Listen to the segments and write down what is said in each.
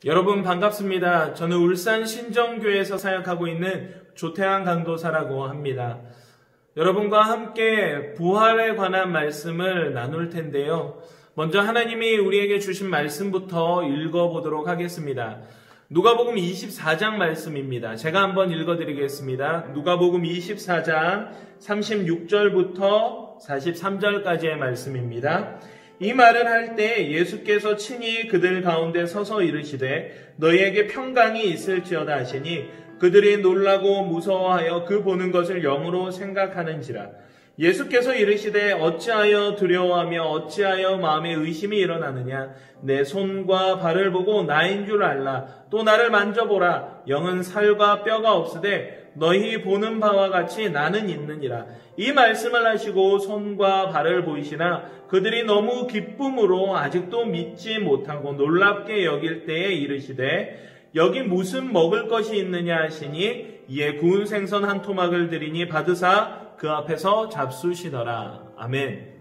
여러분 반갑습니다. 저는 울산 신정교회에서 사역하고 있는 조태환 강도사라고 합니다. 여러분과 함께 부활에 관한 말씀을 나눌 텐데요. 먼저 하나님이 우리에게 주신 말씀부터 읽어보도록 하겠습니다. 누가복음 24장 말씀입니다. 제가 한번 읽어드리겠습니다. 누가복음 24장 36절부터 43절까지의 말씀입니다. 이 말을 할 때 예수께서 친히 그들 가운데 서서 이르시되 너희에게 평강이 있을지어다 하시니 그들이 놀라고 무서워하여 그 보는 것을 영으로 생각하는지라. 예수께서 이르시되 어찌하여 두려워하며 어찌하여 마음에 의심이 일어나느냐. 내 손과 발을 보고 나인 줄 알라. 또 나를 만져보라. 영은 살과 뼈가 없으되 너희 보는 바와 같이 나는 있느니라. 이 말씀을 하시고 손과 발을 보이시나 그들이 너무 기쁨으로 아직도 믿지 못하고 놀랍게 여길 때에 이르시되 여기 무슨 먹을 것이 있느냐 하시니 이에 구운 생선 한 토막을 드리니 받으사 그 앞에서 잡수시더라. 아멘.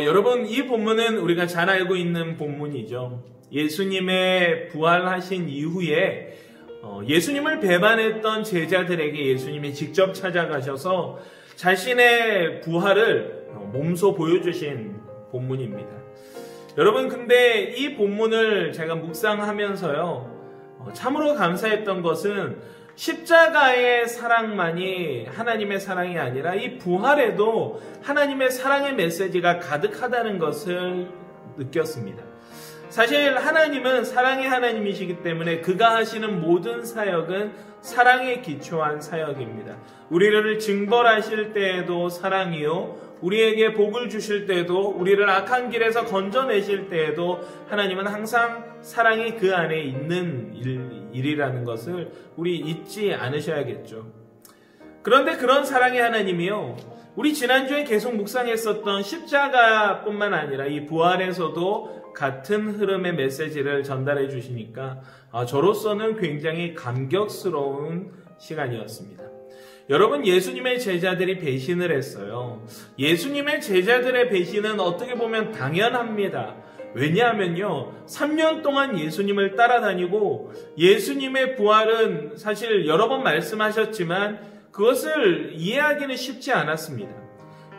여러분, 이 본문은 우리가 잘 알고 있는 본문이죠. 예수님의 부활하신 이후에 예수님을 배반했던 제자들에게 예수님이 직접 찾아가셔서 자신의 부활을 몸소 보여주신 본문입니다. 여러분, 근데 이 본문을 제가 묵상하면서요, 참으로 감사했던 것은 십자가의 사랑만이 하나님의 사랑이 아니라 이 부활에도 하나님의 사랑의 메시지가 가득하다는 것을 느꼈습니다. 사실 하나님은 사랑의 하나님이시기 때문에 그가 하시는 모든 사역은 사랑에 기초한 사역입니다. 우리를 징벌하실 때에도 사랑이요, 우리에게 복을 주실 때에도, 우리를 악한 길에서 건져내실 때에도 하나님은 항상 사랑이 그 안에 있는 일이라는 것을 우리 잊지 않으셔야겠죠. 그런데 그런 사랑의 하나님이요, 우리 지난주에 계속 묵상했었던 십자가뿐만 아니라 이 부활에서도 같은 흐름의 메시지를 전달해 주시니까 저로서는 굉장히 감격스러운 시간이었습니다. 여러분, 예수님의 제자들이 배신을 했어요. 예수님의 제자들의 배신은 어떻게 보면 당연합니다. 왜냐하면요, 3년 동안 예수님을 따라다니고 예수님의 부활은 사실 여러 번 말씀하셨지만 그것을 이해하기는 쉽지 않았습니다.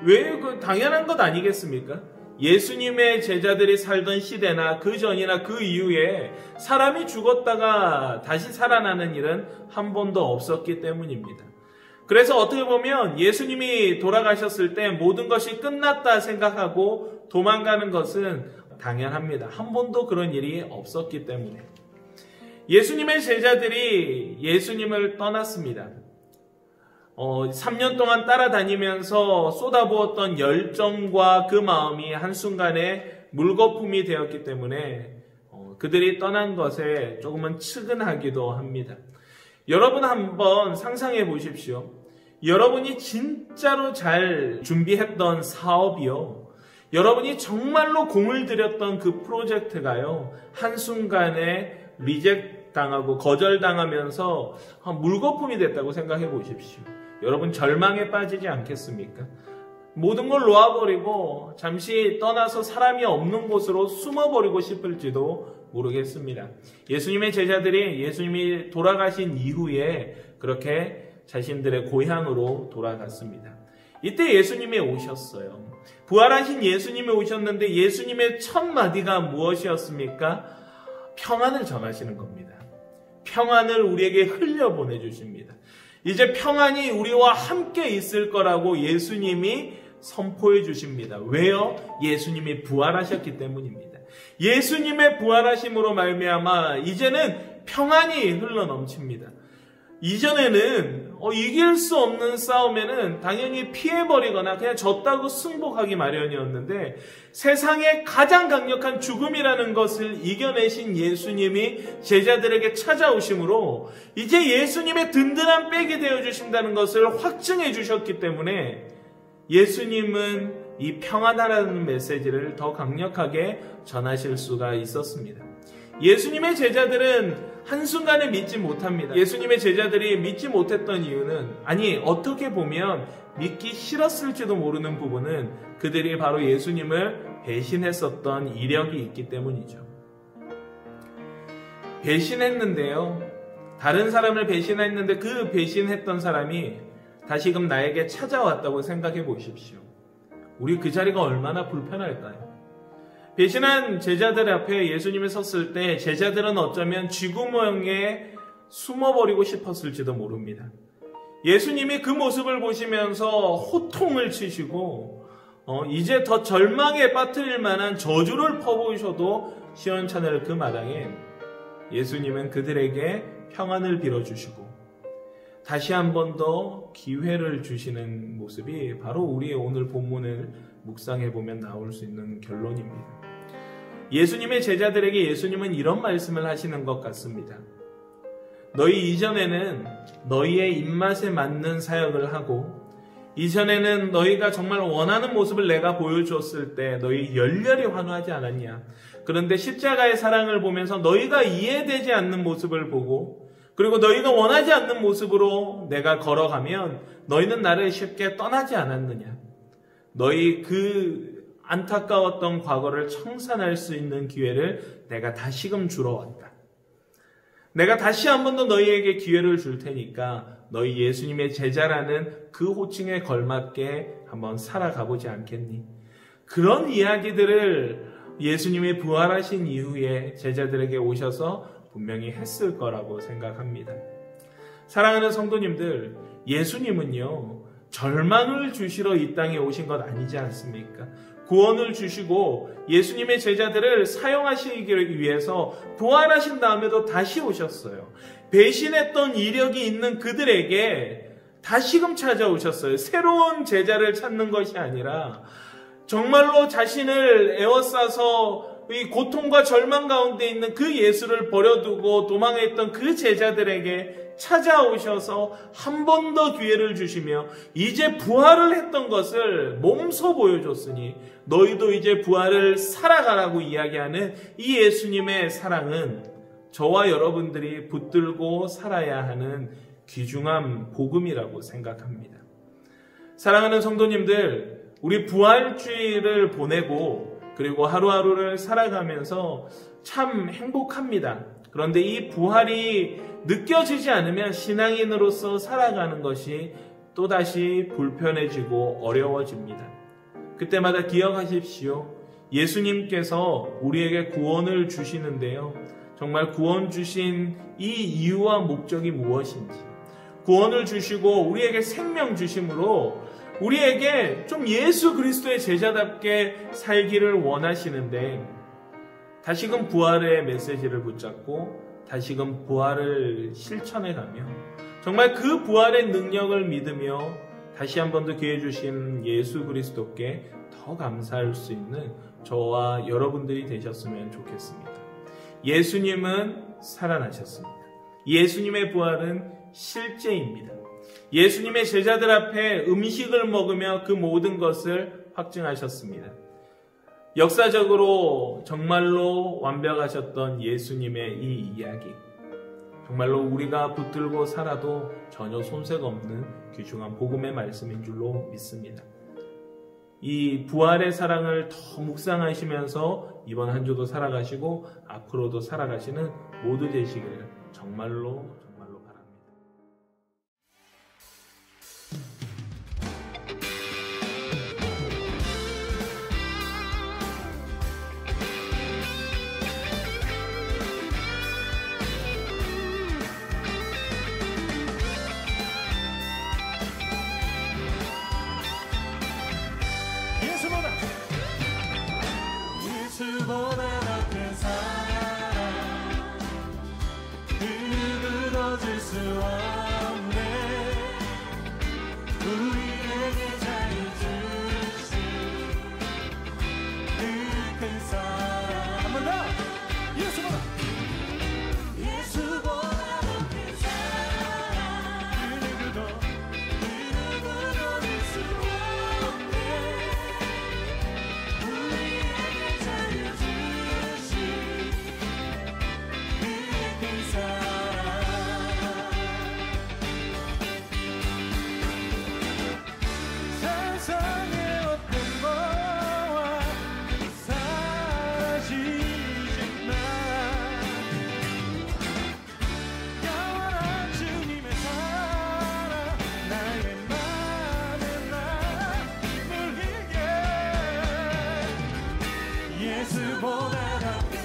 왜? 당연한 것 아니겠습니까? 예수님의 제자들이 살던 시대나 그 전이나 그 이후에 사람이 죽었다가 다시 살아나는 일은 한 번도 없었기 때문입니다. 그래서 어떻게 보면 예수님이 돌아가셨을 때 모든 것이 끝났다 생각하고 도망가는 것은 당연합니다. 한 번도 그런 일이 없었기 때문에. 예수님의 제자들이 예수님을 떠났습니다. 3년 동안 따라다니면서 쏟아부었던 열정과 그 마음이 한순간에 물거품이 되었기 때문에 그들이 떠난 것에 조금은 측은하기도 합니다. 여러분 한번 상상해 보십시오. 여러분이 진짜로 잘 준비했던 사업이요, 여러분이 정말로 공을 들였던 그 프로젝트가요, 한순간에 리젝트 당하고 거절당하면서 물거품이 됐다고 생각해 보십시오. 여러분 절망에 빠지지 않겠습니까? 모든 걸 놓아버리고 잠시 떠나서 사람이 없는 곳으로 숨어버리고 싶을지도 모르겠습니다. 예수님의 제자들이 예수님이 돌아가신 이후에 그렇게 자신들의 고향으로 돌아갔습니다. 이때 예수님이 오셨어요. 부활하신 예수님이 오셨는데 예수님의 첫 마디가 무엇이었습니까? 평안을 전하시는 겁니다. 평안을 우리에게 흘려보내주십니다. 이제 평안이 우리와 함께 있을 거라고 예수님이 선포해 주십니다. 왜요? 예수님이 부활하셨기 때문입니다. 예수님의 부활하심으로 말미암아 이제는 평안이 흘러넘칩니다. 이전에는 이길 수 없는 싸움에는 당연히 피해버리거나 그냥 졌다고 승복하기 마련이었는데 세상의 가장 강력한 죽음이라는 것을 이겨내신 예수님이 제자들에게 찾아오심으로 이제 예수님의 든든한 백이 되어주신다는 것을 확증해 주셨기 때문에 예수님은 이 평안하라는 메시지를 더 강력하게 전하실 수가 있었습니다. 예수님의 제자들은 한순간에 믿지 못합니다. 예수님의 제자들이 믿지 못했던 이유는, 어떻게 보면 믿기 싫었을지도 모르는 부분은 그들이 바로 예수님을 배신했었던 이력이 있기 때문이죠. 배신했는데요. 다른 사람을 배신했는데 그 배신했던 사람이 다시금 나에게 찾아왔다고 생각해 보십시오. 우리 그 자리가 얼마나 불편할까요? 배신한 제자들 앞에 예수님이 섰을 때 제자들은 어쩌면 쥐구멍에 숨어버리고 싶었을지도 모릅니다. 예수님이 그 모습을 보시면서 호통을 치시고 이제 더 절망에 빠뜨릴 만한 저주를 퍼부으셔도 시원찮을 그 마당에 예수님은 그들에게 평안을 빌어주시고 다시 한 번 더 기회를 주시는 모습이 바로 우리의 오늘 본문을 묵상해보면 나올 수 있는 결론입니다. 예수님의 제자들에게 예수님은 이런 말씀을 하시는 것 같습니다. 너희 이전에는 너희의 입맛에 맞는 사역을 하고 이전에는 너희가 정말 원하는 모습을 내가 보여줬을 때 너희 열렬히 환호하지 않았냐. 그런데 십자가의 사랑을 보면서 너희가 이해되지 않는 모습을 보고 그리고 너희가 원하지 않는 모습으로 내가 걸어가면 너희는 나를 쉽게 떠나지 않았느냐. 너희 그 안타까웠던 과거를 청산할 수 있는 기회를 내가 다시금 주러 왔다. 내가 다시 한 번 더 너희에게 기회를 줄 테니까 너희 예수님의 제자라는 그 호칭에 걸맞게 한번 살아가보지 않겠니? 그런 이야기들을 예수님이 부활하신 이후에 제자들에게 오셔서 분명히 했을 거라고 생각합니다. 사랑하는 성도님들, 예수님은요, 절망을 주시러 이 땅에 오신 것 아니지 않습니까? 구원을 주시고 예수님의 제자들을 사용하시기 위해서 부활하신 다음에도 다시 오셨어요. 배신했던 이력이 있는 그들에게 다시금 찾아오셨어요. 새로운 제자를 찾는 것이 아니라 정말로 자신을 에워싸서 이 고통과 절망 가운데 있는 그 예수를 버려두고 도망했던 그 제자들에게 찾아오셔서 한 번 더 기회를 주시며 이제 부활을 했던 것을 몸소 보여줬으니 너희도 이제 부활을 살아가라고 이야기하는 이 예수님의 사랑은 저와 여러분들이 붙들고 살아야 하는 귀중한 복음이라고 생각합니다. 사랑하는 성도님들, 우리 부활주의를 보내고 그리고 하루하루를 살아가면서 참 행복합니다. 그런데 이 부활이 느껴지지 않으면 신앙인으로서 살아가는 것이 또다시 불편해지고 어려워집니다. 그때마다 기억하십시오. 예수님께서 우리에게 구원을 주시는데요. 정말 구원 주신 이 이유와 목적이 무엇인지, 구원을 주시고 우리에게 생명 주심으로 우리에게 좀 예수 그리스도의 제자답게 살기를 원하시는데 다시금 부활의 메시지를 붙잡고 다시금 부활을 실천해가며 정말 그 부활의 능력을 믿으며 다시 한 번 더 기회 주신 예수 그리스도께 더 감사할 수 있는 저와 여러분들이 되셨으면 좋겠습니다. 예수님은 살아나셨습니다. 예수님의 부활은 실제입니다. 예수님의 제자들 앞에 음식을 먹으며 그 모든 것을 확증하셨습니다. 역사적으로 정말로 완벽하셨던 예수님의 이 이야기, 정말로 우리가 붙들고 살아도 전혀 손색 없는 귀중한 복음의 말씀인 줄로 믿습니다. 이 부활의 사랑을 더 묵상하시면서 이번 한 주도 살아가시고 앞으로도 살아가시는 모두 되시기를 정말로 바랍니다. 예수보다 더 큰 사랑 그 누구도 줄 수 없네. 우리에게 자유 주신 그 큰 사랑. 한 번 더. 예수보다 더 큰 사랑 그 누구도 줄 수 없네. 우리에게 자유 주신 예수보다 더 큰